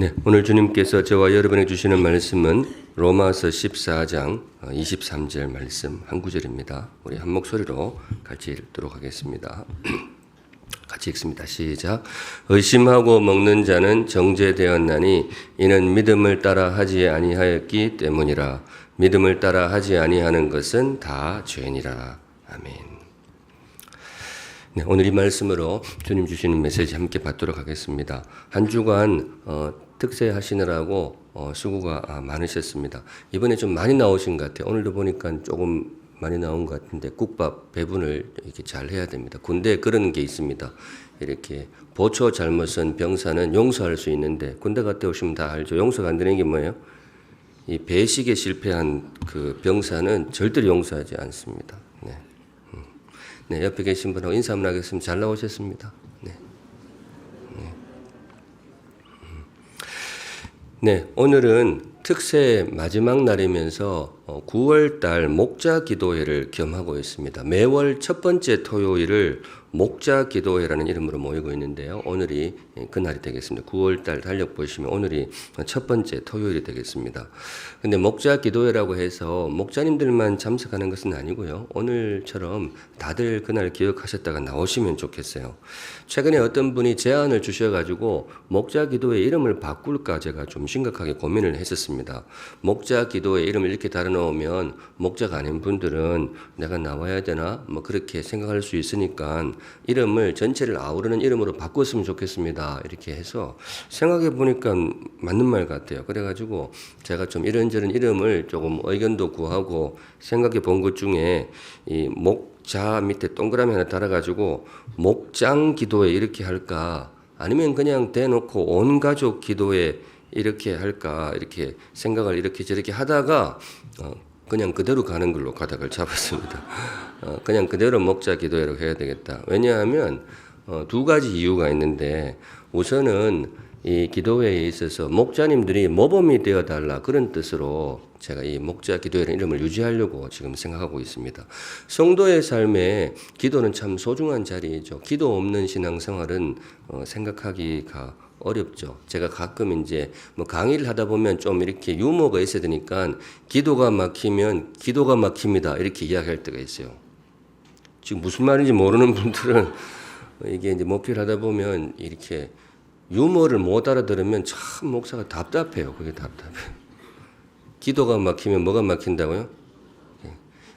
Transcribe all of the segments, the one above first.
네, 오늘 주님께서 저와 여러분에게 주시는 말씀은 로마서 14장 23절 말씀 한 구절입니다. 우리 한 목소리로 같이 읽도록 하겠습니다. 같이 읽습니다. 시작. 의심하고 먹는 자는 정죄되었나니 이는 믿음을 따라 하지 아니하였기 때문이라. 믿음을 따라 하지 아니하는 것은 다 죄니라. 아멘. 네, 오늘 이 말씀으로 주님 주시는 메시지 함께 받도록 하겠습니다. 한 주간 특세하시느라고 수고가 많으셨습니다. 이번에 좀 많이 나오신 것 같아요. 오늘도 보니까 조금 많이 나온 것 같은데 국밥 배분을 이렇게 잘 해야 됩니다. 군대에 그런 게 있습니다. 이렇게 보초 잘못은 병사는 용서할 수 있는데 군대 갔다 오시면 다 알죠. 용서가 안 되는 게 뭐예요? 이 배식에 실패한 그 병사는 절대로 용서하지 않습니다. 네, 옆에 계신 분하고 인사 한번 하겠습니다. 잘 나오셨습니다. 네, 오늘은 특세 마지막 날이면서 9월달 목자 기도회를 겸하고 있습니다. 매월 첫 번째 토요일을 목자 기도회라는 이름으로 모이고 있는데요. 오늘이 그날이 되겠습니다. 9월달 달력 보시면 오늘이 첫 번째 토요일이 되겠습니다. 근데 목자 기도회라고 해서 목자님들만 참석하는 것은 아니고요. 오늘처럼 다들 그날 기억하셨다가 나오시면 좋겠어요. 최근에 어떤 분이 제안을 주셔가지고 목자 기도회 이름을 바꿀까 제가 좀 심각하게 고민을 했었습니다. 목자 기도회 이름을 이렇게 달아놓으면 목자가 아닌 분들은 내가 나와야 되나 뭐 그렇게 생각할 수 있으니까 이름을 전체를 아우르는 이름으로 바꿨으면 좋겠습니다. 이렇게 해서 생각해 보니까 맞는 말 같아요. 그래가지고 제가 좀 이런저런 이름을 조금 의견도 구하고 생각해 본 것 중에 이 목자 밑에 동그라미 하나 달아가지고 목장 기도회 이렇게 할까 아니면 그냥 대놓고 온 가족 기도회 이렇게 할까 이렇게 생각을 이렇게 저렇게 하다가 그냥 그대로 가는 걸로 가닥을 잡았습니다. 그냥 그대로 목자 기도회로 해야 되겠다. 왜냐하면 두 가지 이유가 있는데 우선은 이 기도회에 있어서 목자님들이 모범이 되어달라 그런 뜻으로 제가 이 목자 기도회라는 이름을 유지하려고 지금 생각하고 있습니다. 성도의 삶에 기도는 참 소중한 자리이죠. 기도 없는 신앙생활은 생각하기가 어렵죠. 제가 가끔 이제 뭐 강의를 하다 보면 좀 이렇게 유머가 있어야 되니까 기도가 막히면 기도가 막힙니다. 이렇게 이야기할 때가 있어요. 지금 무슨 말인지 모르는 분들은 이게 이제 목회를 하다 보면 이렇게 유머를 못 알아들으면 참 목사가 답답해요. 그게 답답해요. 기도가 막히면 뭐가 막힌다고요?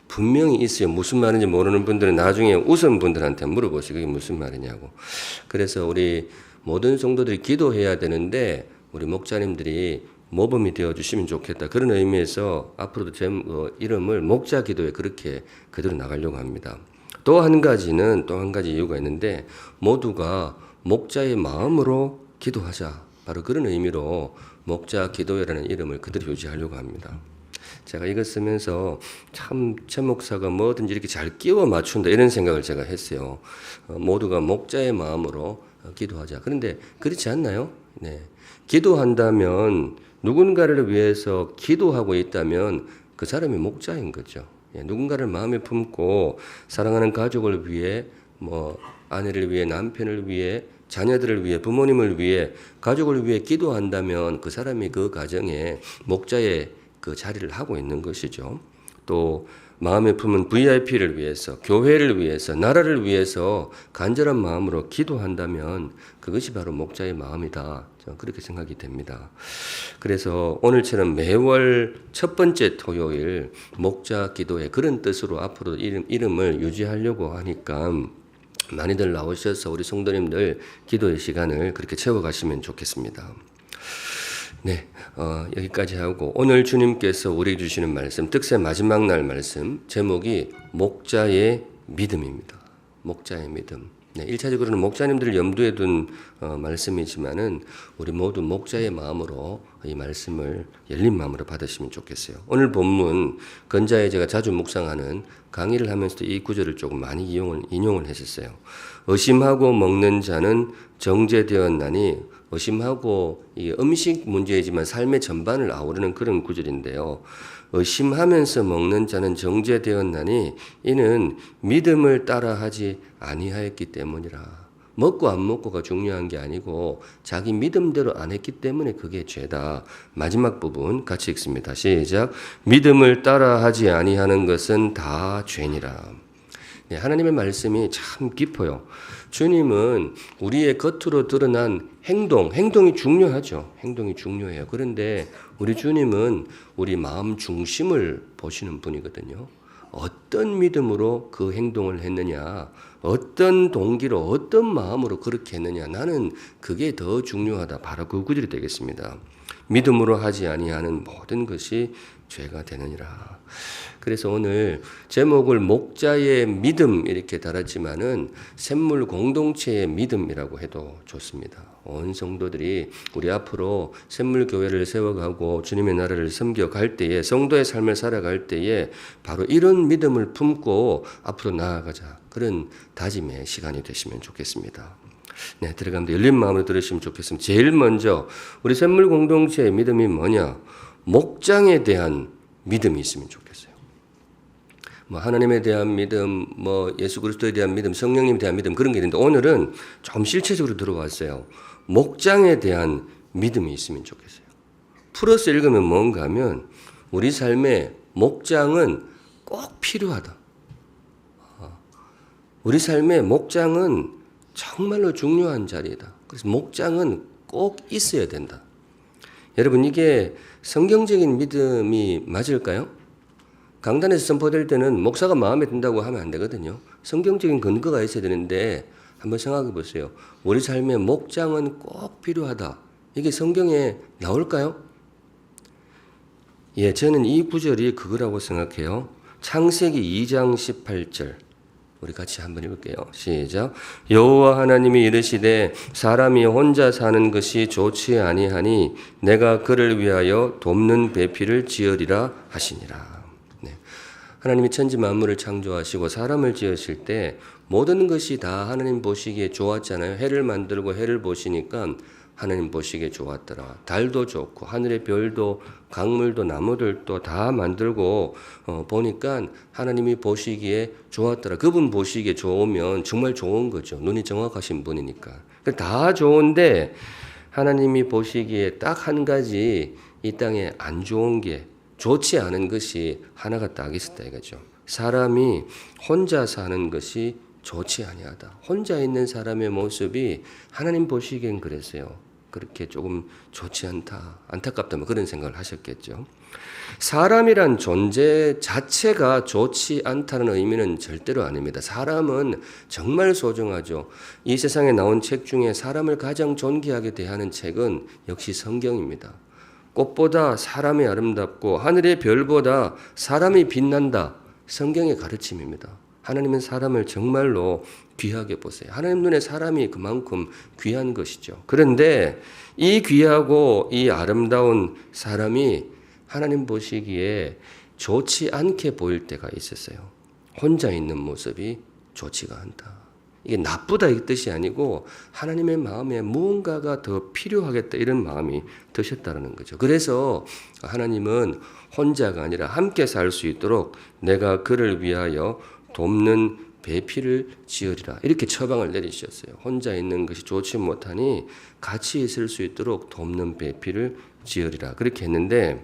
분명히 있어요. 무슨 말인지 모르는 분들은 나중에 우선 분들한테 물어보시고 그게 무슨 말이냐고. 그래서 우리 모든 성도들이 기도해야 되는데 우리 목자님들이 모범이 되어주시면 좋겠다. 그런 의미에서 앞으로도 제 이름을 목자 기도회 그렇게 그대로 나가려고 합니다. 또 한 가지 이유가 있는데 모두가 목자의 마음으로 기도하자. 바로 그런 의미로 목자 기도회라는 이름을 그대로 유지하려고 합니다. 제가 이거 쓰면서 참 최 목사가 뭐든지 이렇게 잘 끼워 맞춘다 이런 생각을 제가 했어요. 모두가 목자의 마음으로 기도하자. 그런데 그렇지 않나요? 네. 기도한다면 누군가를 위해서 기도하고 있다면 그 사람이 목자인 거죠. 누군가를 마음에 품고 사랑하는 가족을 위해 뭐 아내를 위해 남편을 위해 자녀들을 위해 부모님을 위해 가족을 위해 기도한다면 그 사람이 그 가정에 목자의 그 자리를 하고 있는 것이죠. 또 마음에 품은 VIP를 위해서, 교회를 위해서, 나라를 위해서 간절한 마음으로 기도한다면 그것이 바로 목자의 마음이다. 저는 그렇게 생각이 됩니다. 그래서 오늘처럼 매월 첫 번째 토요일 목자 기도회 그런 뜻으로 앞으로 이름을 유지하려고 하니까 많이들 나오셔서 우리 성도님들 기도의 시간을 그렇게 채워가시면 좋겠습니다. 네, 여기까지 하고 오늘 주님께서 우리에게 주시는 말씀 특세 마지막 날 말씀 제목이 목자의 믿음입니다. 목자의 믿음. 네, 1차적으로는 목자님들을 염두에 둔 말씀이지만은 우리 모두 목자의 마음으로 이 말씀을 열린 마음으로 받으시면 좋겠어요. 오늘 본문 건자에 제가 자주 묵상하는 강의를 하면서도 이 구절을 조금 많이 인용을 했었어요. 의심하고 먹는 자는 정죄되었나니 의심하고 이 음식 문제이지만 삶의 전반을 아우르는 그런 구절인데요. 의심하면서 먹는 자는 정죄되었나니 이는 믿음을 따라하지 아니하였기 때문이라. 먹고 안 먹고가 중요한 게 아니고 자기 믿음대로 안 했기 때문에 그게 죄다. 마지막 부분 같이 읽습니다. 시작. 믿음을 따라하지 아니하는 것은 다 죄니라. 네, 하나님의 말씀이 참 깊어요. 주님은 우리의 겉으로 드러난 행동이 중요하죠. 행동이 중요해요. 그런데 우리 주님은 우리 마음 중심을 보시는 분이거든요. 어떤 믿음으로 그 행동을 했느냐, 어떤 동기로, 어떤 마음으로 그렇게 했느냐, 나는 그게 더 중요하다. 바로 그 구절이 되겠습니다. 믿음으로 하지 아니하는 모든 것이 죄가 되느니라. 그래서 오늘 제목을 목자의 믿음 이렇게 달았지만은 샘물 공동체의 믿음이라고 해도 좋습니다. 온 성도들이 우리 앞으로 샘물 교회를 세워가고 주님의 나라를 섬겨갈 때에 성도의 삶을 살아갈 때에 바로 이런 믿음을 품고 앞으로 나아가자. 그런 다짐의 시간이 되시면 좋겠습니다. 네, 들어가면 열린 마음으로 들으시면 좋겠습니다. 제일 먼저 우리 샘물 공동체의 믿음이 뭐냐? 목장에 대한 믿음이 있으면 좋겠어요. 하나님에 대한 믿음, 예수 그리스도에 대한 믿음, 성령님에 대한 믿음 그런 게 있는데 오늘은 좀 실체적으로 들어왔어요. 목장에 대한 믿음이 있으면 좋겠어요. 풀어서 읽으면 뭔가 하면 우리 삶에 목장은 꼭 필요하다. 우리 삶에 목장은 정말로 중요한 자리다. 그래서 목장은 꼭 있어야 된다. 여러분 이게 성경적인 믿음이 맞을까요? 강단에서 선포될 때는 목사가 마음에 든다고 하면 안 되거든요. 성경적인 근거가 있어야 되는데 한번 생각해 보세요. 우리 삶에 목장은 꼭 필요하다. 이게 성경에 나올까요? 예, 저는 이 구절이 그거라고 생각해요. 창세기 2장 18절. 우리 같이 한번 읽을게요. 시작. 여호와 하나님이 이르시되 사람이 혼자 사는 것이 좋지 아니하니 내가 그를 위하여 돕는 배필을 지으리라 하시니라. 하나님이 천지 만물을 창조하시고 사람을 지으실 때 모든 것이 다 하나님 보시기에 좋았잖아요. 해를 만들고 해를 보시니까 하나님 보시기에 좋았더라. 달도 좋고 하늘의 별도 강물도 나무들도 다 만들고 보니까 하나님이 보시기에 좋았더라. 그분 보시기에 좋으면 정말 좋은 거죠. 눈이 정확하신 분이니까. 다 좋은데 하나님이 보시기에 딱 한 가지 이 땅에 안 좋은 게 좋지 않은 것이 하나가 딱 있었다 이거죠. 사람이 혼자 사는 것이 좋지 아니하다. 혼자 있는 사람의 모습이 하나님 보시기엔 그랬어요. 그렇게 조금 좋지 않다, 안타깝다 뭐 그런 생각을 하셨겠죠. 사람이란 존재 자체가 좋지 않다는 의미는 절대로 아닙니다. 사람은 정말 소중하죠. 이 세상에 나온 책 중에 사람을 가장 존귀하게 대하는 책은 역시 성경입니다. 꽃보다 사람이 아름답고 하늘의 별보다 사람이 빛난다. 성경의 가르침입니다. 하나님은 사람을 정말로 귀하게 보세요. 하나님 눈에 사람이 그만큼 귀한 것이죠. 그런데 이 귀하고 이 아름다운 사람이 하나님 보시기에 좋지 않게 보일 때가 있었어요. 혼자 있는 모습이 좋지가 않다. 이게 나쁘다 이 뜻이 아니고 하나님의 마음에 무언가가 더 필요하겠다 이런 마음이 드셨다는 거죠. 그래서 하나님은 혼자가 아니라 함께 살 수 있도록 내가 그를 위하여 돕는 배필을 지으리라 이렇게 처방을 내리셨어요. 혼자 있는 것이 좋지 못하니 같이 있을 수 있도록 돕는 배필을 지으리라 그렇게 했는데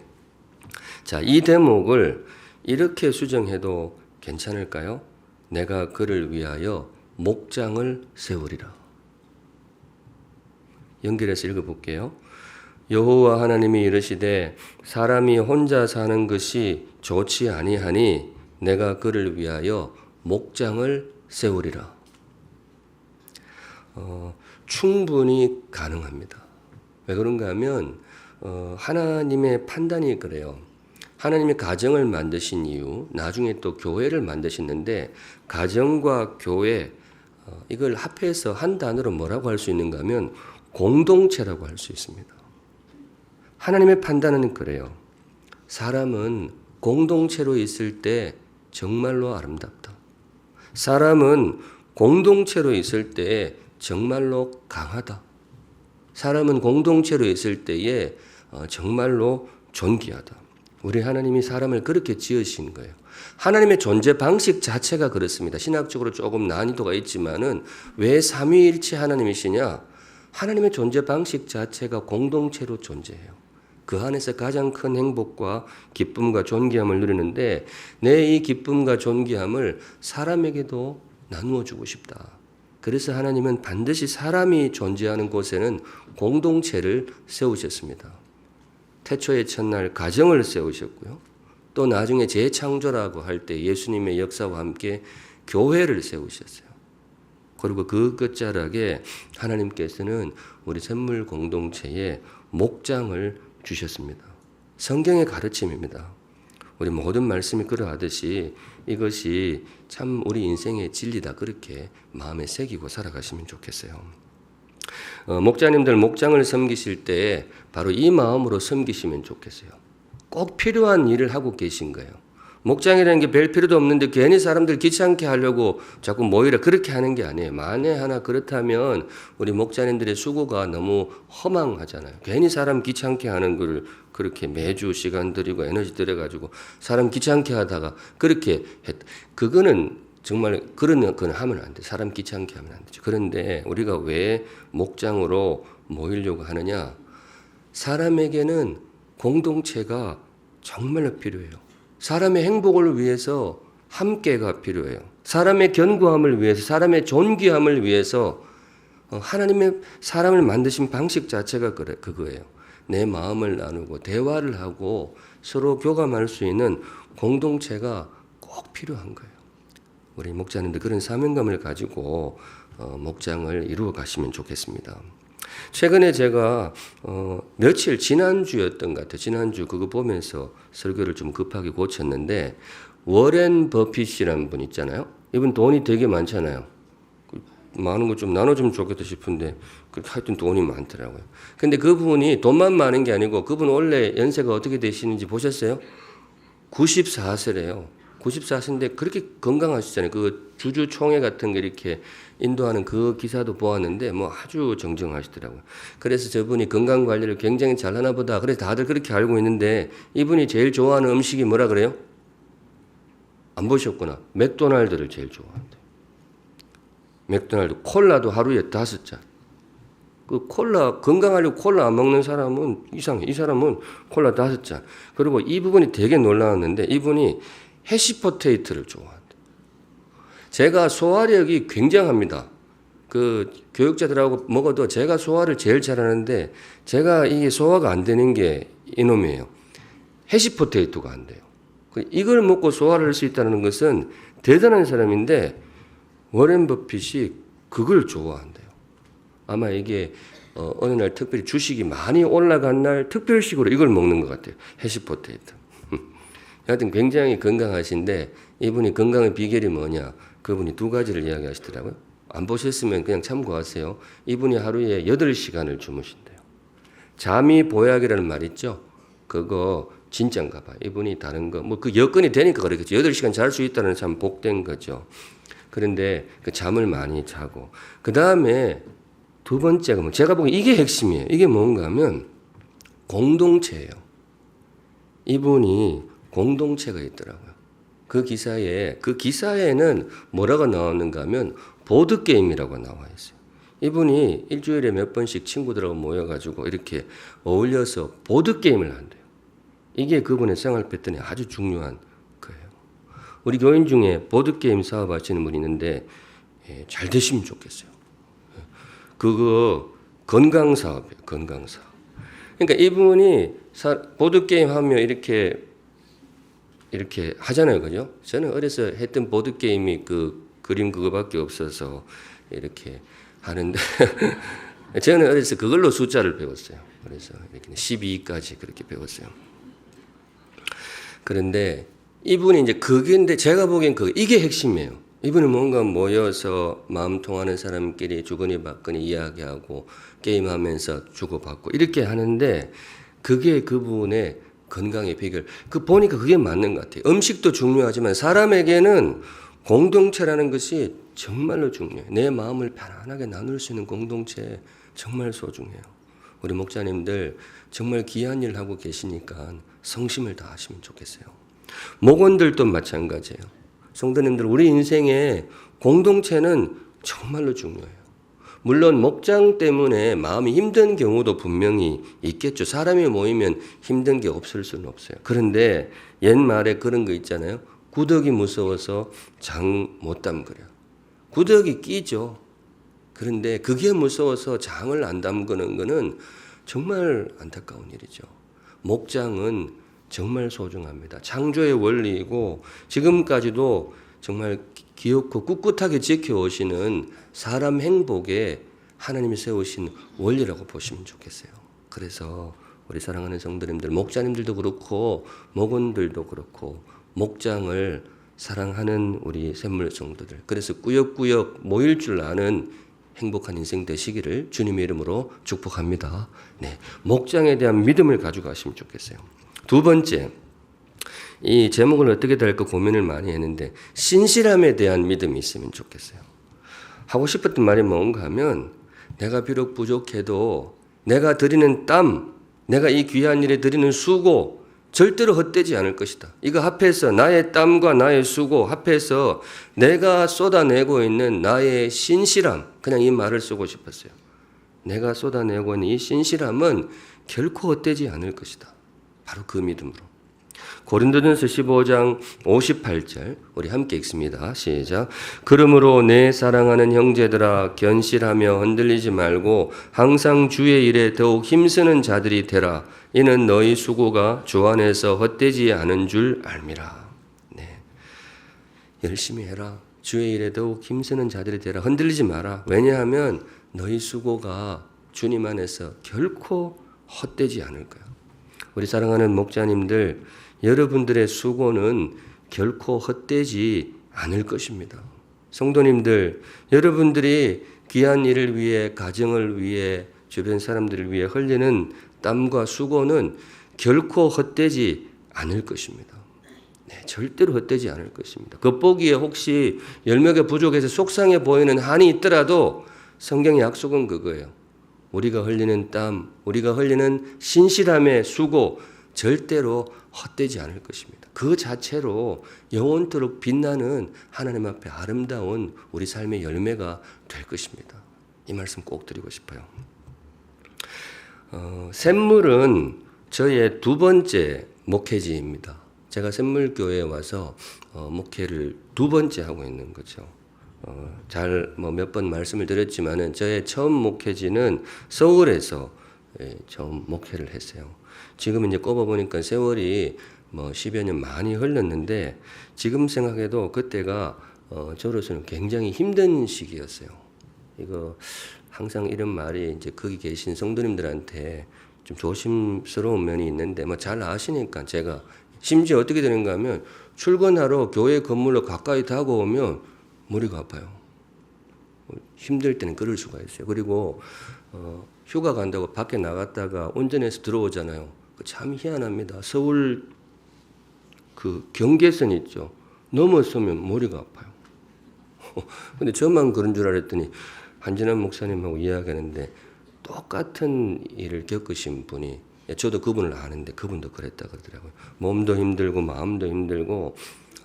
자, 이 대목을 이렇게 수정해도 괜찮을까요? 내가 그를 위하여 목장을 세우리라. 연결해서 읽어볼게요. 여호와 하나님이 이르시되 사람이 혼자 사는 것이 좋지 아니하니 내가 그를 위하여 목장을 세우리라. 충분히 가능합니다. 왜 그런가 하면 하나님의 판단이 그래요. 하나님이 가정을 만드신 이유, 나중에 또 교회를 만드셨는데 가정과 교회 이걸 합해서 한 단어로 뭐라고 할 수 있는가 하면 공동체라고 할 수 있습니다. 하나님의 판단은 그래요. 사람은 공동체로 있을 때 정말로 아름답다. 사람은 공동체로 있을 때 정말로 강하다. 사람은 공동체로 있을 때에 정말로 존귀하다. 우리 하나님이 사람을 그렇게 지으신 거예요. 하나님의 존재 방식 자체가 그렇습니다. 신학적으로 조금 난이도가 있지만은 왜 삼위일체 하나님이시냐? 하나님의 존재 방식 자체가 공동체로 존재해요. 그 안에서 가장 큰 행복과 기쁨과 존귀함을 누리는데 내 이 기쁨과 존귀함을 사람에게도 나누어 주고 싶다. 그래서 하나님은 반드시 사람이 존재하는 곳에는 공동체를 세우셨습니다. 태초의 첫날 가정을 세우셨고요. 또 나중에 재창조라고 할 때 예수님의 역사와 함께 교회를 세우셨어요. 그리고 그 끝자락에 하나님께서는 우리 샘물 공동체에 목장을 주셨습니다. 성경의 가르침입니다. 우리 모든 말씀이 그러하듯이 이것이 참 우리 인생의 진리다 그렇게 마음에 새기고 살아가시면 좋겠어요. 목자님들 목장을 섬기실 때 바로 이 마음으로 섬기시면 좋겠어요. 꼭 필요한 일을 하고 계신 거예요. 목장이라는 게 별 필요도 없는데 괜히 사람들 귀찮게 하려고 자꾸 모이라 그렇게 하는 게 아니에요. 만에 하나 그렇다면 우리 목자님들의 수고가 너무 허망하잖아요. 괜히 사람 귀찮게 하는 걸 그렇게 매주 시간 들이고 에너지 들여가지고 사람 귀찮게 하다가 그렇게 그거는 정말 그런 건 하면 안 돼. 사람 귀찮게 하면 안 되죠. 그런데 우리가 왜 목장으로 모이려고 하느냐? 사람에게는 공동체가 정말로 필요해요. 사람의 행복을 위해서 함께가 필요해요. 사람의 견고함을 위해서, 사람의 존귀함을 위해서 하나님의 사람을 만드신 방식 자체가 그거예요. 내 마음을 나누고 대화를 하고 서로 교감할 수 있는 공동체가 꼭 필요한 거예요. 우리 목자님들 그런 사명감을 가지고 목장을 이루어 가시면 좋겠습니다. 최근에 제가 며칠 지난주였던 것 같아요. 지난주 그거 보면서 설교를 좀 급하게 고쳤는데 워렌 버핏이라는 분 있잖아요. 이분 돈이 되게 많잖아요. 많은 거 좀 나눠주면 좋겠다 싶은데 하여튼 돈이 많더라고요. 근데 그분이 돈만 많은 게 아니고 그분 원래 연세가 어떻게 되시는지 보셨어요? 94세래요. 94세인데 그렇게 건강하시잖아요. 그 주주총회 같은 거 이렇게 인도하는 그 기사도 보았는데 뭐 아주 정정하시더라고요. 그래서 저분이 건강 관리를 굉장히 잘하나 보다. 그래서 다들 그렇게 알고 있는데 이분이 제일 좋아하는 음식이 뭐라 그래요? 안 보셨구나. 맥도날드를 제일 좋아한대요. 맥도날드 콜라도 하루에 5잔. 그 콜라 건강하려고 콜라 안 먹는 사람은 이상해. 이 사람은 콜라 5잔. 그리고 이 부분이 되게 놀라웠는데 이분이 해시포테이토를 좋아한대요. 제가 소화력이 굉장합니다. 그 교육자들하고 먹어도 제가 소화를 제일 잘하는데 제가 이게 소화가 안 되는 게 이놈이에요. 해시포테이토가 안 돼요. 이걸 먹고 소화를 할 수 있다는 것은 대단한 사람인데 워렌 버핏이 그걸 좋아한대요. 아마 이게 어느 날 특별히 주식이 많이 올라간 날 특별식으로 이걸 먹는 것 같아요. 해시포테이토. 하여튼 굉장히 건강하신데 이분이 건강의 비결이 뭐냐? 그분이 2가지를 이야기하시더라고요. 안 보셨으면 그냥 참고하세요. 이분이 하루에 8시간을 주무신대요. 잠이 보약이라는 말 있죠? 그거 진짠가 봐요. 이분이 다른 거, 뭐 그 여건이 되니까 그러겠죠. 8시간 잘 수 있다는 참 복된 거죠. 그런데 그 잠을 많이 자고. 그 다음에 2번째가 뭐 제가 보기엔 이게 핵심이에요. 이게 뭔가 하면 공동체예요. 이분이 공동체가 있더라고요. 그 기사에는 뭐라고 나오는가 하면 보드게임이라고 나와 있어요. 이분이 일주일에 몇 번씩 친구들하고 모여가지고 이렇게 어울려서 보드게임을 한대요. 이게 그분의 생활 패턴이 아주 중요한 거예요. 우리 교인 중에 보드게임 사업 하시는 분이 있는데 잘 되시면 좋겠어요. 그거 건강 사업이에요. 건강 사업. 그러니까 이분이 보드게임 하면 이렇게 하잖아요. 그죠? 저는 어려서 했던 보드게임이 그 그림 그거밖에 없어서 이렇게 하는데 저는 어려서 그걸로 숫자를 배웠어요. 그래서 이렇게 12까지 그렇게 배웠어요. 그런데 이분이 이제 그게인데 제가 보기엔 이게 핵심이에요. 이분이 뭔가 모여서 마음 통하는 사람끼리 주거니 받거니 이야기하고 게임하면서 주고받고 이렇게 하는데 그게 그분의 건강의 비결. 보니까 그게 맞는 것 같아요. 음식도 중요하지만 사람에게는 공동체라는 것이 정말로 중요해요. 내 마음을 편안하게 나눌 수 있는 공동체 정말 소중해요. 우리 목자님들 정말 귀한 일 하고 계시니까 성심을 다하시면 좋겠어요. 목원들도 마찬가지예요. 성도님들, 우리 인생의 공동체는 정말로 중요해요. 물론 목장 때문에 마음이 힘든 경우도 분명히 있겠죠. 사람이 모이면 힘든 게 없을 수는 없어요. 그런데 옛말에 그런 거 있잖아요. 구더기 무서워서 장 못 담그려. 구더기 끼죠. 그런데 그게 무서워서 장을 안 담그는 거는 정말 안타까운 일이죠. 목장은 정말 소중합니다. 창조의 원리이고 지금까지도 정말 기억고 꿋꿋하게 지켜오시는 사람 행복에 하나님이 세우신 원리라고 보시면 좋겠어요. 그래서 우리 사랑하는 성도님들, 목자님들도 그렇고 목원들도 그렇고 목장을 사랑하는 우리 샘물 성도들, 그래서 꾸역꾸역 모일 줄 아는 행복한 인생 되시기를 주님의 이름으로 축복합니다. 네, 목장에 대한 믿음을 가져가시면 좋겠어요. 두 번째, 이 제목을 어떻게 달까 고민을 많이 했는데 신실함에 대한 믿음이 있으면 좋겠어요. 하고 싶었던 말이 뭔가 하면 내가 비록 부족해도 내가 드리는 땀, 내가 이 귀한 일에 드리는 수고 절대로 헛되지 않을 것이다. 이거 합해서 나의 땀과 나의 수고 합해서 내가 쏟아내고 있는 나의 신실함, 그냥 이 말을 쓰고 싶었어요. 내가 쏟아내고 있는 이 신실함은 결코 헛되지 않을 것이다. 바로 그 믿음으로. 고린도전서 15장 58절 우리 함께 읽습니다. 시작. 그러므로 내 사랑하는 형제들아 견실하며 흔들리지 말고 항상 주의 일에 더욱 힘쓰는 자들이 되라. 이는 너희 수고가 주 안에서 헛되지 않은 줄 알미라. 네, 열심히 해라. 주의 일에 더욱 힘쓰는 자들이 되라. 흔들리지 마라. 왜냐하면 너희 수고가 주님 안에서 결코 헛되지 않을 거야. 우리 사랑하는 목자님들, 여러분들의 수고는 결코 헛되지 않을 것입니다. 성도님들, 여러분들이 귀한 일을 위해, 가정을 위해, 주변 사람들을 위해 흘리는 땀과 수고는 결코 헛되지 않을 것입니다. 네, 절대로 헛되지 않을 것입니다. 겉보기에 혹시 열매가 부족해서 속상해 보이는 한이 있더라도 성경의 약속은 그거예요. 우리가 흘리는 땀, 우리가 흘리는 신실함의 수고 절대로 헛되지 않을 것입니다. 그 자체로 영원토록 빛나는 하나님 앞에 아름다운 우리 삶의 열매가 될 것입니다. 이 말씀 꼭 드리고 싶어요. 샘물은 저의 두 번째 목회지입니다. 제가 샘물교회에 와서 목회를 두 번째 하고 있는 거죠. 잘 몇 번 말씀을 드렸지만은 저의 처음 목회지는 서울에서 처음 목회를 했어요. 지금 이제 꼽아보니까 세월이 10여 년 많이 흘렀는데 지금 생각해도 그때가 저로서는 굉장히 힘든 시기였어요. 이거 항상 이런 말이 이제 거기 계신 성도님들한테 좀 조심스러운 면이 있는데 잘 아시니까 제가 심지어 어떻게 되는가 하면 출근하러 교회 건물로 가까이 다가오면 머리가 아파요. 힘들 때는 그럴 수가 있어요. 그리고 휴가 간다고 밖에 나갔다가 운전해서 들어오잖아요. 참 희한합니다. 서울 그 경계선 있죠. 넘어서면 머리가 아파요. 근데 저만 그런 줄 알았더니 한진환 목사님하고 이야기하는데 똑같은 일을 겪으신 분이, 저도 그분을 아는데 그분도 그랬다 그러더라고요. 몸도 힘들고 마음도 힘들고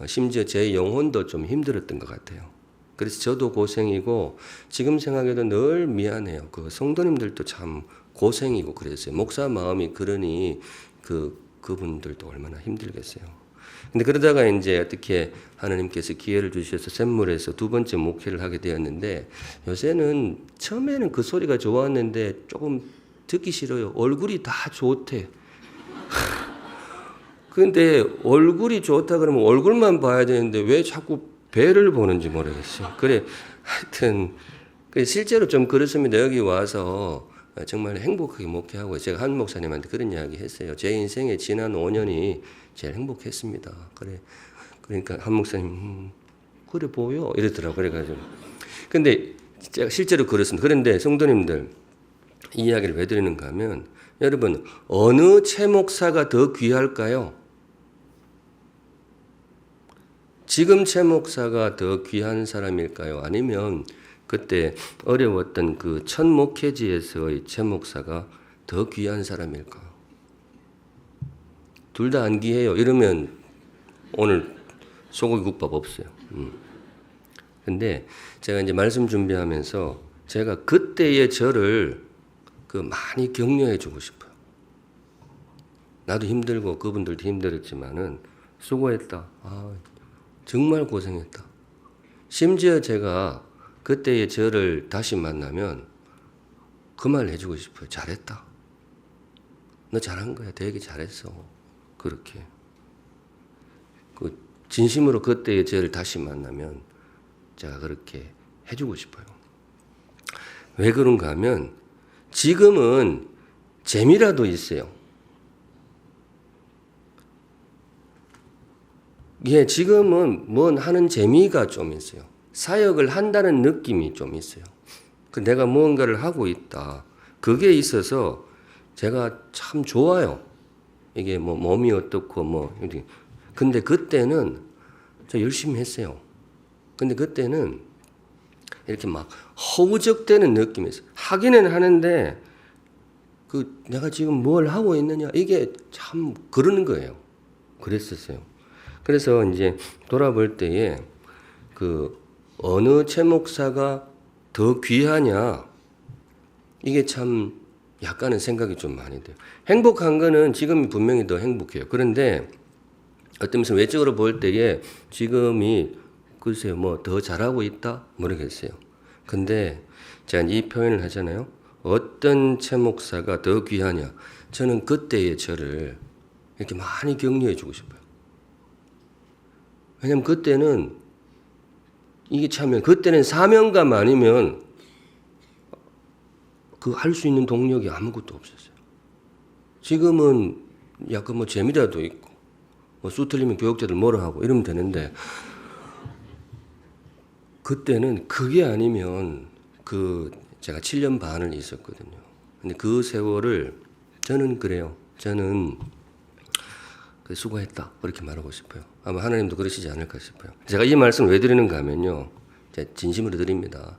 심지어 제 영혼도 좀 힘들었던 것 같아요. 그래서 저도 고생이고 지금 생각해도 늘 미안해요. 그 성도님들도 참 고생이고 그랬어요. 목사 마음이 그러니 그분들도 얼마나 힘들겠어요. 근데 그러다가 이제 어떻게 하나님께서 기회를 주셔서 샘물에서 두 번째 목회를 하게 되었는데 요새는 처음에는 그 소리가 좋았는데 조금 듣기 싫어요. 얼굴이 다 좋대. 근데 얼굴이 좋다 그러면 얼굴만 봐야 되는데 왜 자꾸 배를 보는지 모르겠어요. 그래, 하여튼 실제로 좀 그렇습니다. 여기 와서 정말 행복하게 목회하고 제가 한 목사님한테 그런 이야기 했어요. 제 인생의 지난 5년이 제일 행복했습니다. 그러니까 한 목사님 그래 보여 이러더라고요. 그래가지고 근데 제가 실제로 그렇습니다. 그런데 성도님들 이 이야기를 왜 드리는가 하면 여러분 어느 최 목사가 더 귀할까요? 지금 최 목사가 더 귀한 사람일까요? 아니면 그때 어려웠던 그 첫 목회지에서의 최 목사가 더 귀한 사람일까? 둘 다 안 귀해요. 이러면 오늘 소고기 국밥 없어요. 근데 제가 이제 말씀 준비하면서 제가 그때의 저를 많이 격려해 주고 싶어요. 나도 힘들고 그분들도 힘들었지만은 수고했다. 정말 고생했다. 심지어 제가 그때의 저를 다시 만나면 그 말 해주고 싶어요. 잘했다. 너 잘한 거야. 되게 잘했어. 그렇게. 진심으로 그때의 저를 다시 만나면 제가 그렇게 해주고 싶어요. 왜 그런가 하면 지금은 재미라도 있어요. 예, 지금은 뭔 하는 재미가 좀 있어요. 사역을 한다는 느낌이 좀 있어요. 내가 무언가를 하고 있다. 그게 있어서 제가 참 좋아요. 이게 뭐 몸이 어떻고 근데 그때는 저 열심히 했어요. 근데 그때는 이렇게 막 허우적대는 느낌이 있어요. 하기는 하는데 내가 지금 뭘 하고 있느냐 이게 참 그러는 거예요. 그랬었어요. 그래서 이제 돌아볼 때에 어느 최 목사가 더 귀하냐 이게 참 약간은 생각이 좀 많이 돼요. 행복한 거는 지금이 분명히 더 행복해요. 그런데 어떤 면에서 외적으로 볼 때에 지금이 글쎄요 뭐 더 잘하고 있다 모르겠어요. 근데 제가 이 표현을 하잖아요. 어떤 최 목사가 더 귀하냐. 저는 그때의 저를 이렇게 많이 격려해 주고 싶어요. 왜냐면 그때는 이게 참 그때는 사명감 아니면 할 수 있는 동력이 아무것도 없었어요. 지금은 약간 뭐 재미라도 있고 수 틀리면 교육자들 뭐라 하고 이러면 되는데 그때는 그게 아니면 제가 7년 반을 있었거든요. 근데 그 세월을 저는 그래요. 저는 수고했다 그렇게 말하고 싶어요. 아마 하나님도 그러시지 않을까 싶어요. 제가 이 말씀을 왜 드리는가 하면요. 제가 진심으로 드립니다.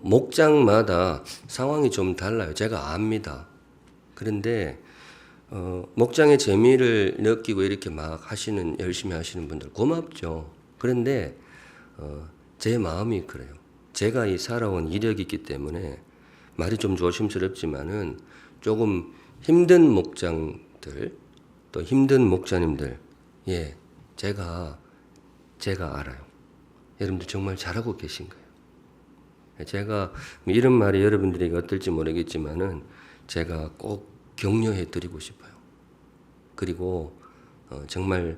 목장마다 상황이 좀 달라요. 제가 압니다. 그런데 목장의 재미를 느끼고 이렇게 막 열심히 하시는 분들 고맙죠. 그런데 제 마음이 그래요. 제가 이 살아온 이력이 있기 때문에 말이 좀 조심스럽지만은 조금 힘든 목장들 또 힘든 목자님들 제가 알아요. 여러분들 정말 잘하고 계신 거예요. 제가 이런 말이 여러분들에게 어떨지 모르겠지만은 제가 꼭 격려해 드리고 싶어요. 그리고 정말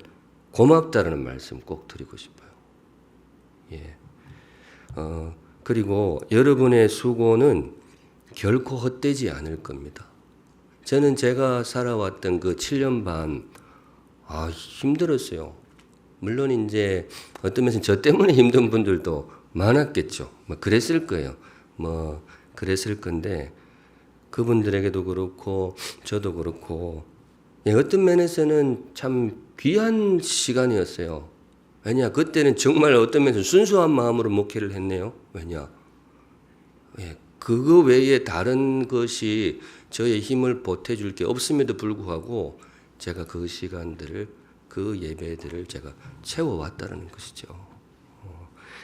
고맙다라는 말씀 꼭 드리고 싶어요. 그리고 여러분의 수고는 결코 헛되지 않을 겁니다. 저는 제가 살아왔던 7년 반 힘들었어요. 물론 이제 어떤 면에서 저 때문에 힘든 분들도 많았겠죠. 그랬을 거예요. 그랬을 건데 그분들에게도 그렇고 저도 그렇고 어떤 면에서는 참 귀한 시간이었어요. 왜냐 그때는 정말 어떤 면에서 순수한 마음으로 목회를 했네요. 왜냐 그거 외에 다른 것이 저의 힘을 보태줄 게 없음에도 불구하고 제가 그 시간들을 그 예배들을 제가 채워왔다는 것이죠.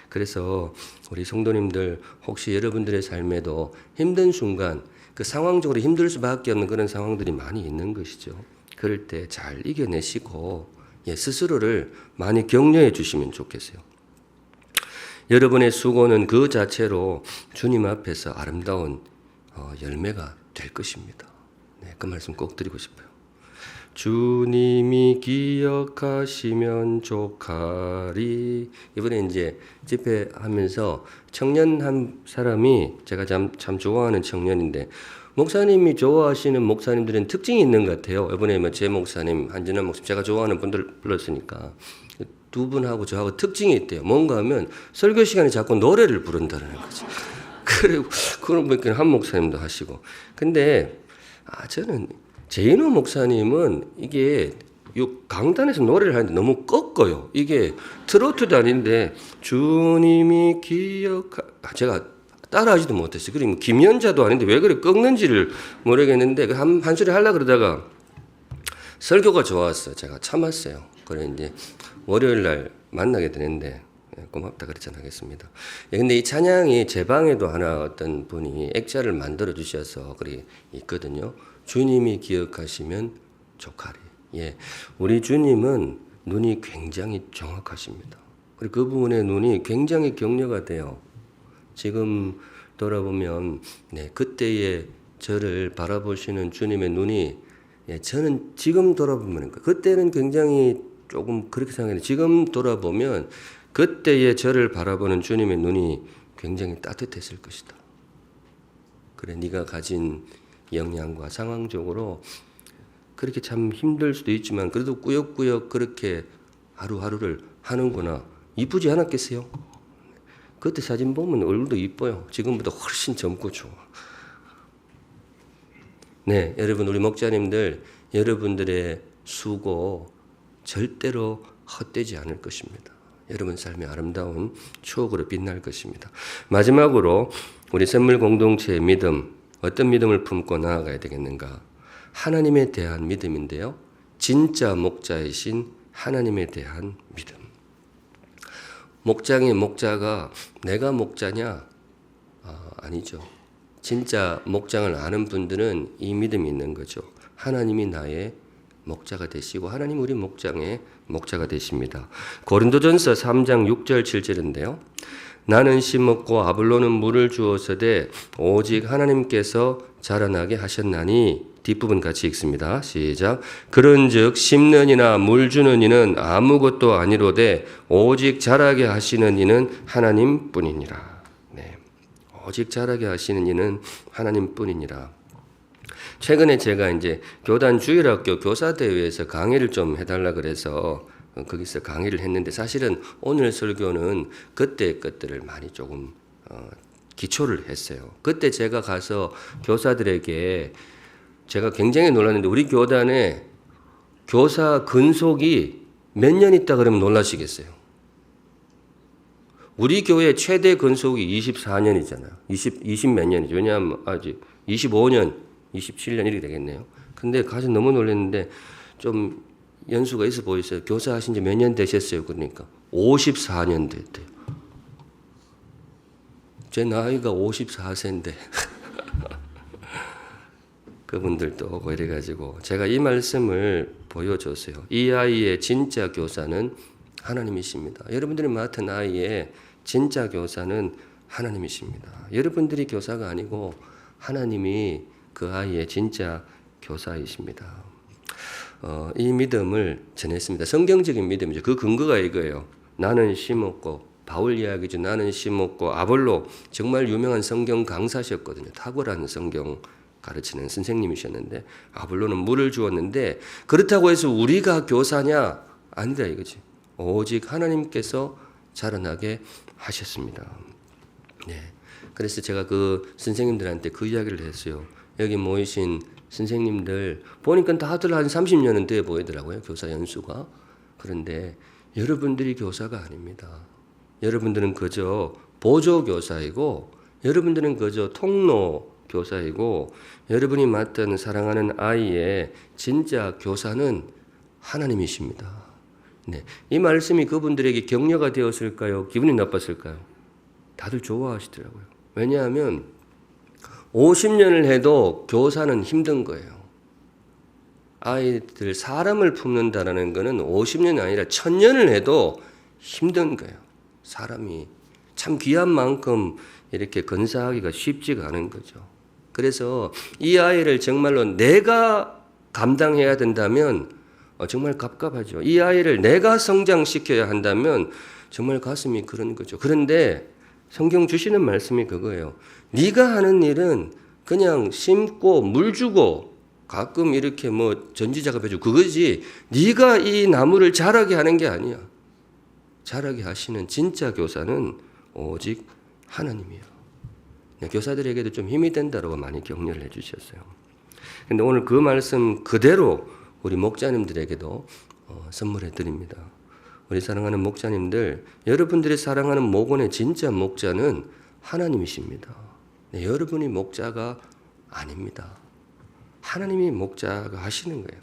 그래서 우리 성도님들 혹시 여러분들의 삶에도 힘든 순간 상황적으로 힘들 수밖에 없는 그런 상황들이 많이 있는 것이죠. 그럴 때 잘 이겨내시고 스스로를 많이 격려해 주시면 좋겠어요. 여러분의 수고는 그 자체로 주님 앞에서 아름다운 열매가 될 것입니다. 그 말씀 꼭 드리고 싶어요. 주님이 기억하시면 족하리. 이번에 이제 집회하면서 청년 한 사람이 제가 참 좋아하는 청년인데 목사님이 좋아하시는 목사님들은 특징이 있는 것 같아요. 이번에 제 목사님, 한진환 목사님 제가 좋아하는 분들 불렀으니까 두 분하고 저하고 특징이 있대요. 뭔가 하면 설교 시간에 자꾸 노래를 부른다는 거지. 그리고 그런 분께는 한 목사님도 하시고. 근데 저는 제인호 목사님은 이게 강단에서 노래를 하는데 너무 꺾어요. 이게 트로트도 아닌데 주님이 제가 따라하지도 못했어요. 그리고 김연자도 아닌데 왜 그래 꺾는지를 모르겠는데 한 소리 하려고 그러다가 설교가 좋았어. 제가 참았어요. 그래 이제 월요일 날 만나게 되는데 고맙다 그랬잖아 하겠습니다. 근데 이 찬양이 제 방에도 하나 어떤 분이 액자를 만들어 주셔서 그리 있거든요. 주님이 기억하시면 족하리. 예, 우리 주님은 눈이 굉장히 정확하십니다. 그리고 그분의 눈이 굉장히 격려가 돼요. 지금 돌아보면 그때의 저를 바라보시는 주님의 눈이 저는 지금 돌아보면 그때는 굉장히 조금 그렇게 생각했는데 지금 돌아보면 그때의 저를 바라보는 주님의 눈이 굉장히 따뜻했을 것이다. 그래 네가 가진 역량과 상황적으로 그렇게 참 힘들 수도 있지만 그래도 꾸역꾸역 그렇게 하루하루를 하는구나. 이쁘지 않았겠어요? 그때 사진 보면 얼굴도 이뻐요. 지금보다 훨씬 젊고 좋아. 네, 여러분 우리 목자님들 여러분들의 수고 절대로 헛되지 않을 것입니다. 여러분 삶의 아름다운 추억으로 빛날 것입니다. 마지막으로 우리 샘물 공동체의 믿음, 어떤 믿음을 품고 나아가야 되겠는가? 하나님에 대한 믿음인데요. 진짜 목자이신 하나님에 대한 믿음. 목장의 목자가 내가 목자냐? 아니죠. 진짜 목장을 아는 분들은 이 믿음이 있는 거죠. 하나님이 나의 목자가 되시고 하나님 우리 목장의 목자가 되십니다. 고린도전서 3장 6절 7절인데요. 나는 심었고 아볼로는 물을 주었으되 오직 하나님께서 자라나게 하셨나니 뒷부분 같이 읽습니다. 시작. 그런즉 심는 이나 물 주는 이는 아무것도 아니로되 오직 자라게 하시는 이는 하나님뿐이니라. 네. 오직 자라게 하시는 이는 하나님뿐이니라. 최근에 제가 이제 교단 주일학교 교사대회에서 강의를 좀 해달라 그래서 거기서 강의를 했는데 사실은 오늘 설교는 그때 것들을 많이 조금 기초를 했어요. 그때 제가 가서 교사들에게 제가 굉장히 놀랐는데 우리 교단에 교사 근속이 몇 년 있다 그러면 놀라시겠어요. 우리 교회 최대 근속이 24년이잖아요. 20 몇 년이죠. 왜냐하면 아직 25년, 27년 이렇게 되겠네요. 근데 가서 너무 놀랐는데 좀 연수가 있어 보였어요. 교사 하신 지 몇 년 되셨어요? 그러니까 54년 됐대요. 제 나이가 54세인데 그분들도 오고 이래가지고 제가 이 말씀을 보여줬어요. 이 아이의 진짜 교사는 하나님이십니다. 여러분들이 맡은 아이의 진짜 교사는 하나님이십니다. 여러분들이 교사가 아니고 하나님이 그 아이의 진짜 교사이십니다. 이 믿음을 전했습니다. 성경적인 믿음이죠. 그 근거가 이거예요. 나는 심었고 바울 이야기죠. 나는 심었고 아볼로 정말 유명한 성경 강사셨거든요. 탁월한 성경 가르치는 선생님이셨는데 아볼로는 물을 주었는데 그렇다고 해서 우리가 교사냐? 아니다 이거지. 오직 하나님께서 자라나게 하셨습니다. 네. 그래서 제가 그 선생님들한테 그 이야기를 했어요. 여기 모이신 선생님들 보니까 다들 한 30년은 돼 보이더라고요. 교사 연수가. 그런데 여러분들이 교사가 아닙니다. 여러분들은 그저 보조교사이고 여러분들은 그저 통로 교사이고 여러분이 맡은 사랑하는 아이의 진짜 교사는 하나님이십니다. 네. 이 말씀이 그분들에게 격려가 되었을까요? 기분이 나빴을까요? 다들 좋아하시더라고요. 왜냐하면 50년을 해도 교사는 힘든 거예요. 아이들 사람을 품는다라는 것은 50년이 아니라 1000년을 해도 힘든 거예요. 사람이 참 귀한 만큼 이렇게 건사하기가 쉽지가 않은 거죠. 그래서 이 아이를 정말로 내가 감당해야 된다면 정말 갑갑하죠. 이 아이를 내가 성장시켜야 한다면 정말 가슴이 그런 거죠. 그런데 성경 주시는 말씀이 그거예요. 네가 하는 일은 그냥 심고 물 주고 가끔 이렇게 뭐 전지작업해주고 그거지 네가 이 나무를 자라게 하는 게 아니야. 자라게 하시는 진짜 교사는 오직 하나님이에요. 교사들에게도 좀 힘이 된다고 많이 격려를 해주셨어요. 그런데 오늘 그 말씀 그대로 우리 목자님들에게도 선물해 드립니다. 우리 사랑하는 목자님들, 여러분들이 사랑하는 목원의 진짜 목자는 하나님이십니다. 네, 여러분이 목자가 아닙니다. 하나님이 목자가 하시는 거예요.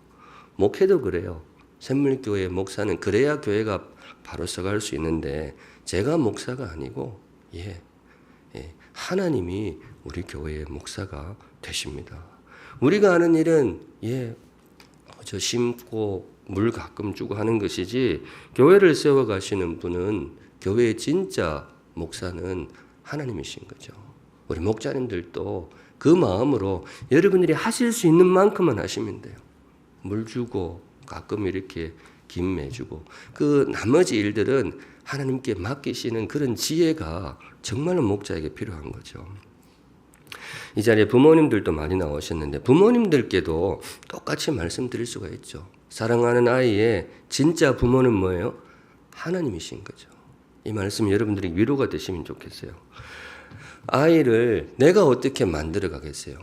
목회도 그래요. 샘물교회 목사는 그래야 교회가 바로 서갈 수 있는데 제가 목사가 아니고 하나님이 우리 교회의 목사가 되십니다. 우리가 하는 일은 저 심고 물 가끔 주고 하는 것이지 교회를 세워 가시는 분은 교회의 진짜 목사는 하나님이신 거죠. 우리 목자님들도 그 마음으로 여러분들이 하실 수 있는 만큼만 하시면 돼요. 물 주고 가끔 이렇게 김 매주고 그 나머지 일들은 하나님께 맡기시는 그런 지혜가 정말로 목자에게 필요한 거죠. 이 자리에 부모님들도 많이 나오셨는데 부모님들께도 똑같이 말씀드릴 수가 있죠. 사랑하는 아이의 진짜 부모는 뭐예요? 하나님이신 거죠. 이 말씀 여러분들이 위로가 되시면 좋겠어요. 아이를 내가 어떻게 만들어 가겠어요?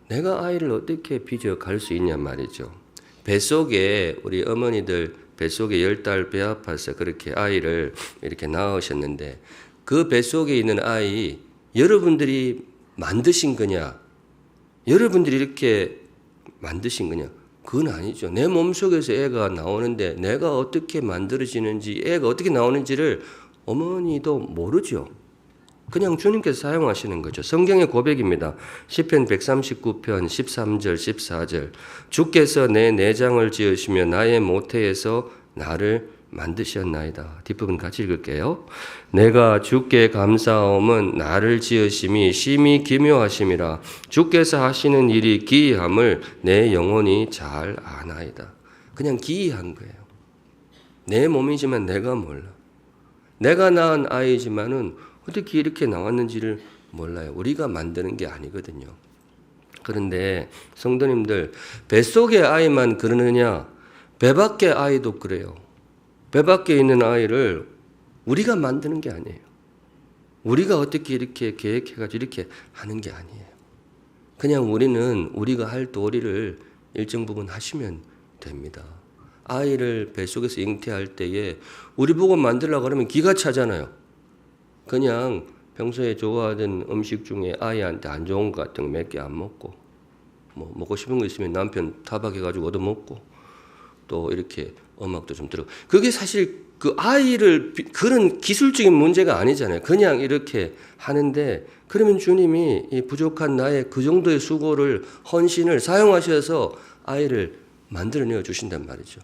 내가 아이를 어떻게 빚어 갈 수 있냐 말이죠. 뱃속에 우리 어머니들 뱃속에 10달 배 아파서 그렇게 아이를 이렇게 낳으셨는데 그 뱃속에 있는 아이 여러분들이 만드신 거냐? 여러분들이 이렇게 만드신 거냐? 그건 아니죠. 내 몸속에서 애가 나오는데 내가 어떻게 만들어지는지 애가 어떻게 나오는지를 어머니도 모르죠. 그냥 주님께서 사용하시는 거죠. 성경의 고백입니다. 시편 139편 13절 14절 주께서 내 내장을 지으시며 나의 모태에서 나를 만드셨나이다. 뒷부분 같이 읽을게요. 내가 주께 감사함은 나를 지으심이 심히 기묘하심이라 주께서 하시는 일이 기이함을 내 영혼이 잘 아나이다. 그냥 기이한 거예요. 내 몸이지만 내가 몰라. 내가 낳은 아이지만은 어떻게 이렇게 나왔는지를 몰라요. 우리가 만드는 게 아니거든요. 그런데 성도님들 뱃속의 아이만 그러느냐? 배 밖의 아이도 그래요. 배 밖에 있는 아이를 우리가 만드는 게 아니에요. 우리가 어떻게 이렇게 계획해가지고 이렇게 하는 게 아니에요. 그냥 우리는 우리가 할 도리를 일정 부분 하시면 됩니다. 아이를 뱃속에서 잉태할 때에 우리 보고 만들려고 그러면 기가 차잖아요. 그냥 평소에 좋아하던 음식 중에 아이한테 안 좋은 것 같은 거 몇 개 안 먹고 뭐 먹고 싶은 거 있으면 남편 타박해가지고 얻어먹고 또 이렇게 음악도 좀 들어. 그게 사실 그 아이를 그런 기술적인 문제가 아니잖아요. 그냥 이렇게 하는데 그러면 주님이 이 부족한 나의 그 정도의 수고를 헌신을 사용하셔서 아이를 만들어내어 주신단 말이죠.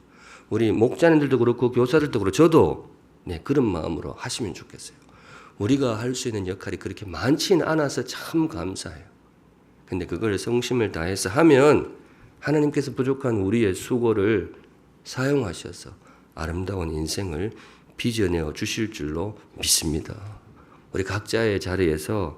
우리 목자님들도 그렇고 교사들도 그렇고 저도 그런 마음으로 하시면 좋겠어요. 우리가 할 수 있는 역할이 그렇게 많지는 않아서 참 감사해요. 근데 그걸 성심을 다해서 하면 하나님께서 부족한 우리의 수고를 사용하셔서 아름다운 인생을 빚어내어 주실 줄로 믿습니다. 우리 각자의 자리에서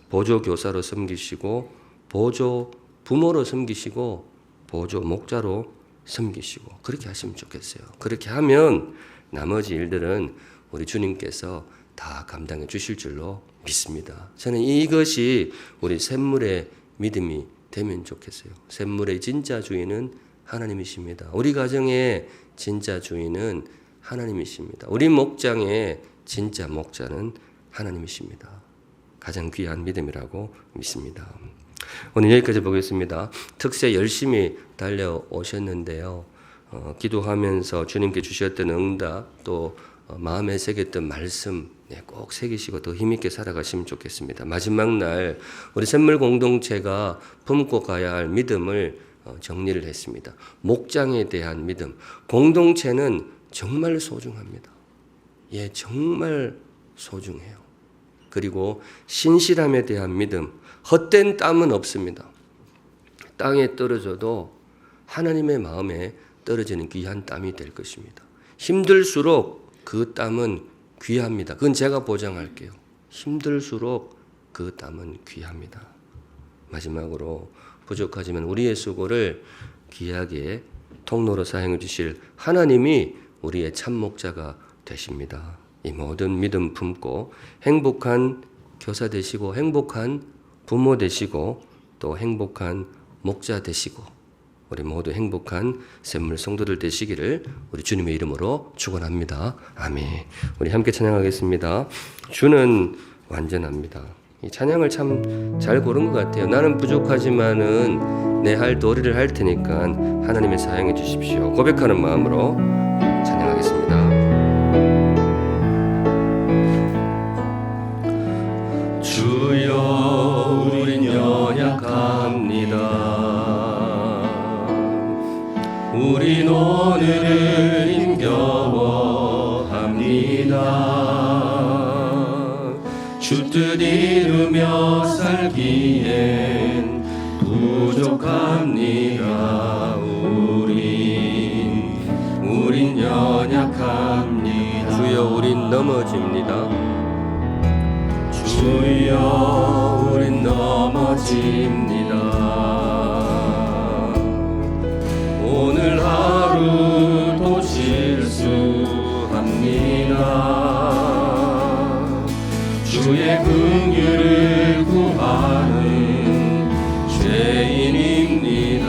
보조 교사로 섬기시고 보조 부모로 섬기시고 보조 목자로 섬기시고 그렇게 하시면 좋겠어요. 그렇게 하면 나머지 일들은 우리 주님께서 다 감당해 주실 줄로 믿습니다. 저는 이것이 우리 샘물의 믿음이 되면 좋겠어요. 샘물의 진짜 주인은 하나님이십니다. 우리 가정의 진짜 주인은 하나님이십니다. 우리 목장의 진짜 목자는 하나님이십니다. 가장 귀한 믿음이라고 믿습니다. 오늘 여기까지 보겠습니다. 특세 열심히 달려오셨는데요. 기도하면서 주님께 주셨던 응답 또 마음에 새겼던 말씀 꼭 새기시고 더 힘있게 살아가시면 좋겠습니다. 마지막 날 우리 샘물 공동체가 품고 가야 할 믿음을 정리를 했습니다. 목장에 대한 믿음. 공동체는 정말 소중합니다. 정말 소중해요. 그리고 신실함에 대한 믿음. 헛된 땀은 없습니다. 땅에 떨어져도 하나님의 마음에 떨어지는 귀한 땀이 될 것입니다. 힘들수록 그 땀은 귀합니다. 그건 제가 보장할게요. 힘들수록 그 땀은 귀합니다. 마지막으로 부족하지만 우리의 수고를 귀하게 통로로 사용해 주실 하나님이 우리의 참 목자가 되십니다. 이 모든 믿음 품고 행복한 교사 되시고 행복한 부모 되시고 또 행복한 목자 되시고 우리 모두 행복한 샘물 성도들 되시기를 우리 주님의 이름으로 축원합니다. 아멘. 우리 함께 찬양하겠습니다. 주는 완전합니다. 이 찬양을 참 잘 고른 것 같아요. 나는 부족하지만은 내 할 도리를 할 테니까 하나님의 사용해 주십시오. 고백하는 마음으로 찬양하겠습니다. 주여 우린 연약합니다. 우린 오늘을 힘겨워합니다. 주 뜻 이루며 살기엔 부족합니다. 우린 연약합니다. 주여 우린 넘어집니다. 주여 우린 넘어집니다. 오늘 하루도 실수합니다. 주의 긍휼을 구하는 죄인입니다.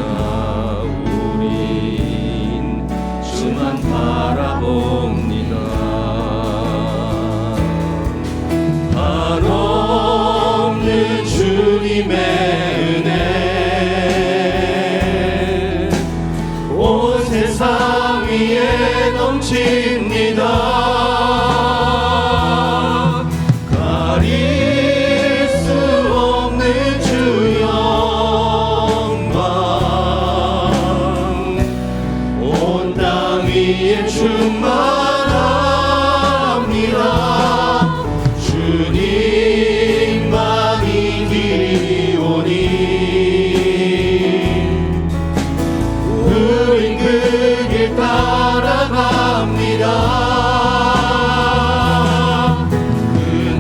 우린 주만 바라봅니다. 한없는 주님의 은혜 온 세상 위에 넘칩니다. 가릴 수 없는 주 영광 온 땅 위에 충만합니다. 주님만이 길이오니 우린 그 길 따라갑니다.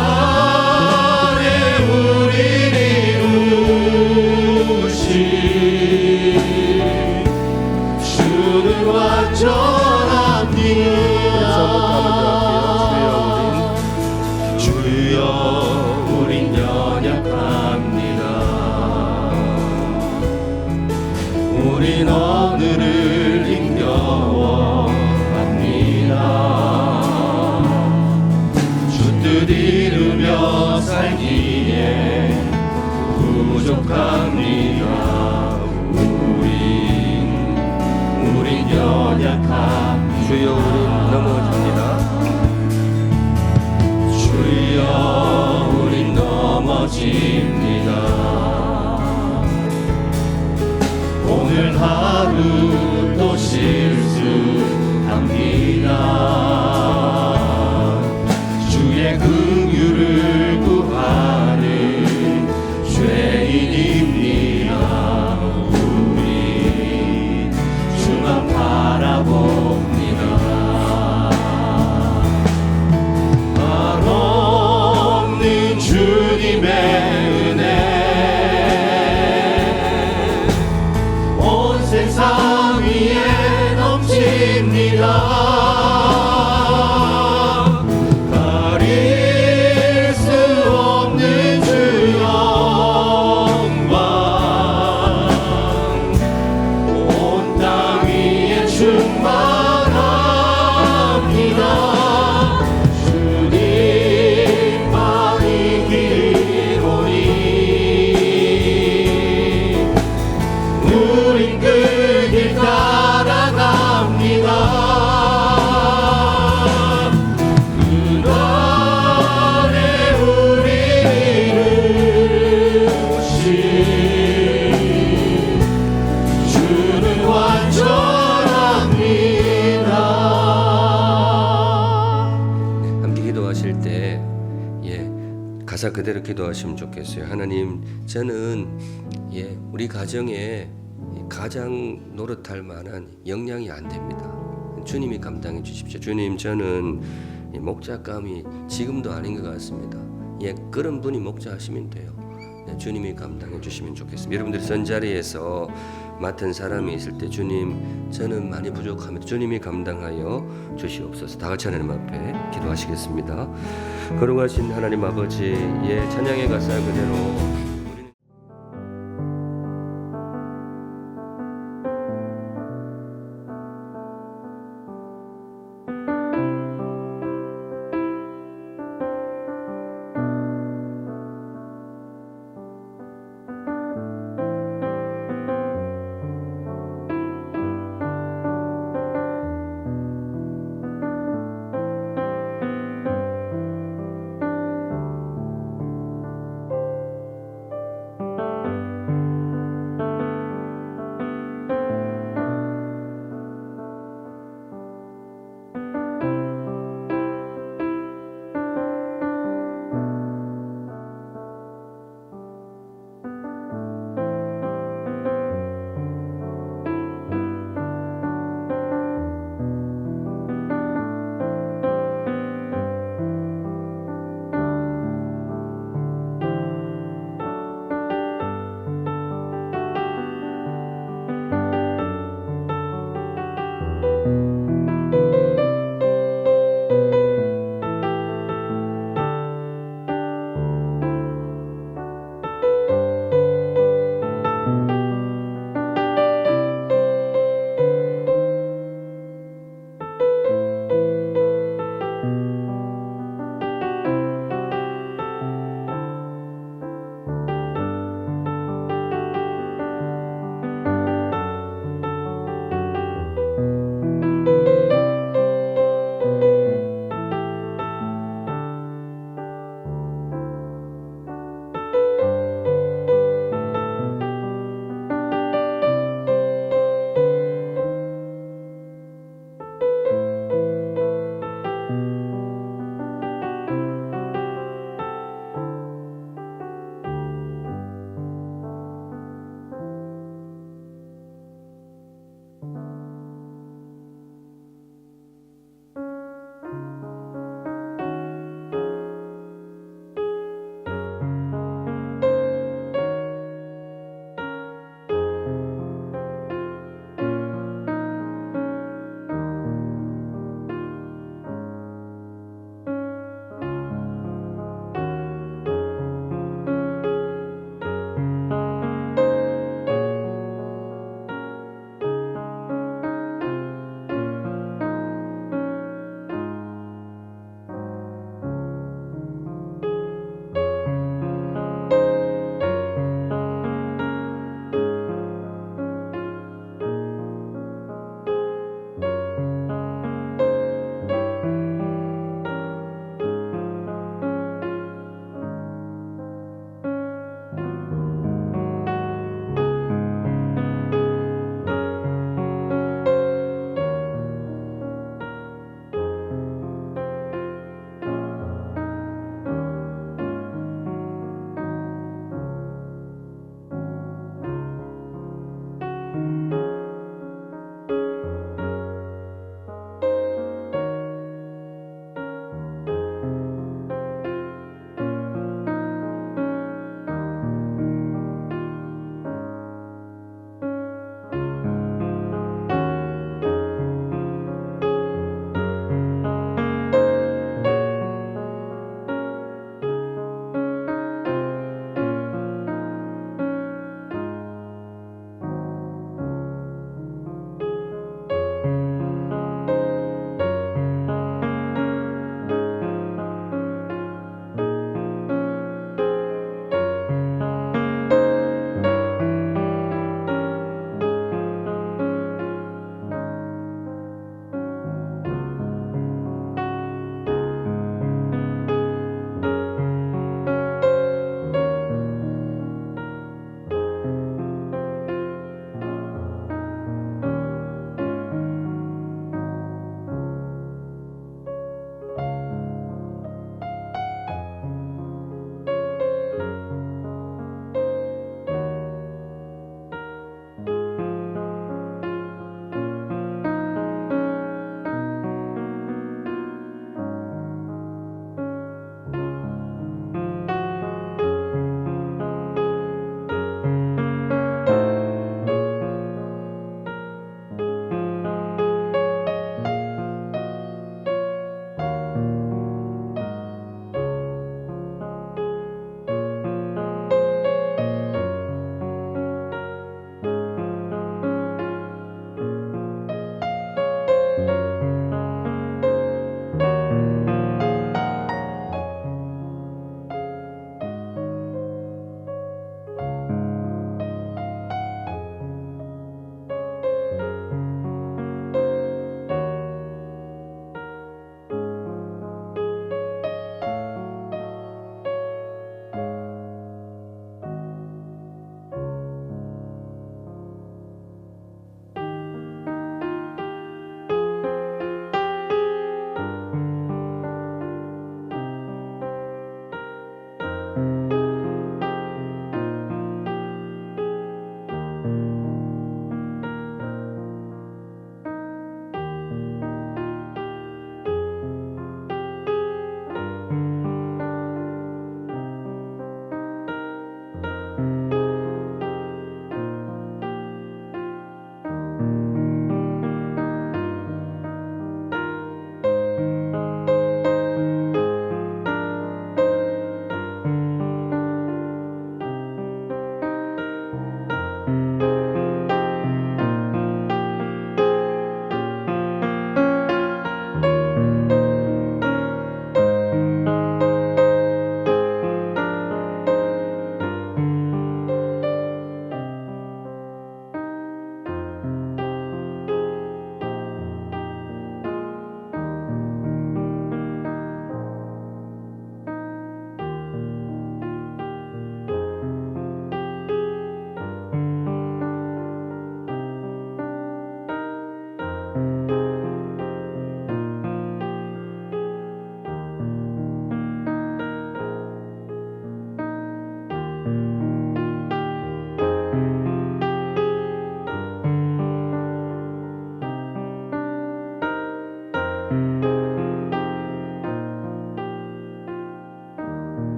그날에 우릴 이루신 주는 완전합니다. 주여 우린 연약합니다. 우린 오늘을 힘겨워합니다. 주 뜻 이루며 살기에 부족합니다. 우린 연약합니다. 주여 우린 넘어집니다. 주여 우린 넘어집니다. 오늘 하루도 실수합니다. 주의 긍휼을 구하는 죄인입니다. 우리 주만 바라봅니다. 한없는 주님의 은혜 온 세상 위에 넘칩니다. 가릴 수 없는 주 영광 온 땅 위에 충만합니다. 주님만이 길이오니 우린 그 길 따라갑니다. 그날에 우릴 이루신 주는 완전합니다. 함께 기도하실 때 가사 그대로 기도하시면 좋겠어요. 하나님, 저는 우리 가정에 가장 노릇할 만한 역량이 안 됩니다. 주님이 감당해 주십시오. 주님, 저는 목자감이 지금도 아닌 것 같습니다. 그런 분이 목자하시면 돼요. 주님이 감당해 주시면 좋겠습니다. 여러분들이 선자리에서 맡은 사람이 있을 때 주님, 저는 많이 부족합니다. 주님이 감당하여 주시옵소서. 다 같이 하나님 앞에 기도하시겠습니다. 거룩하신 하나님 아버지, 찬양의 가사 그대로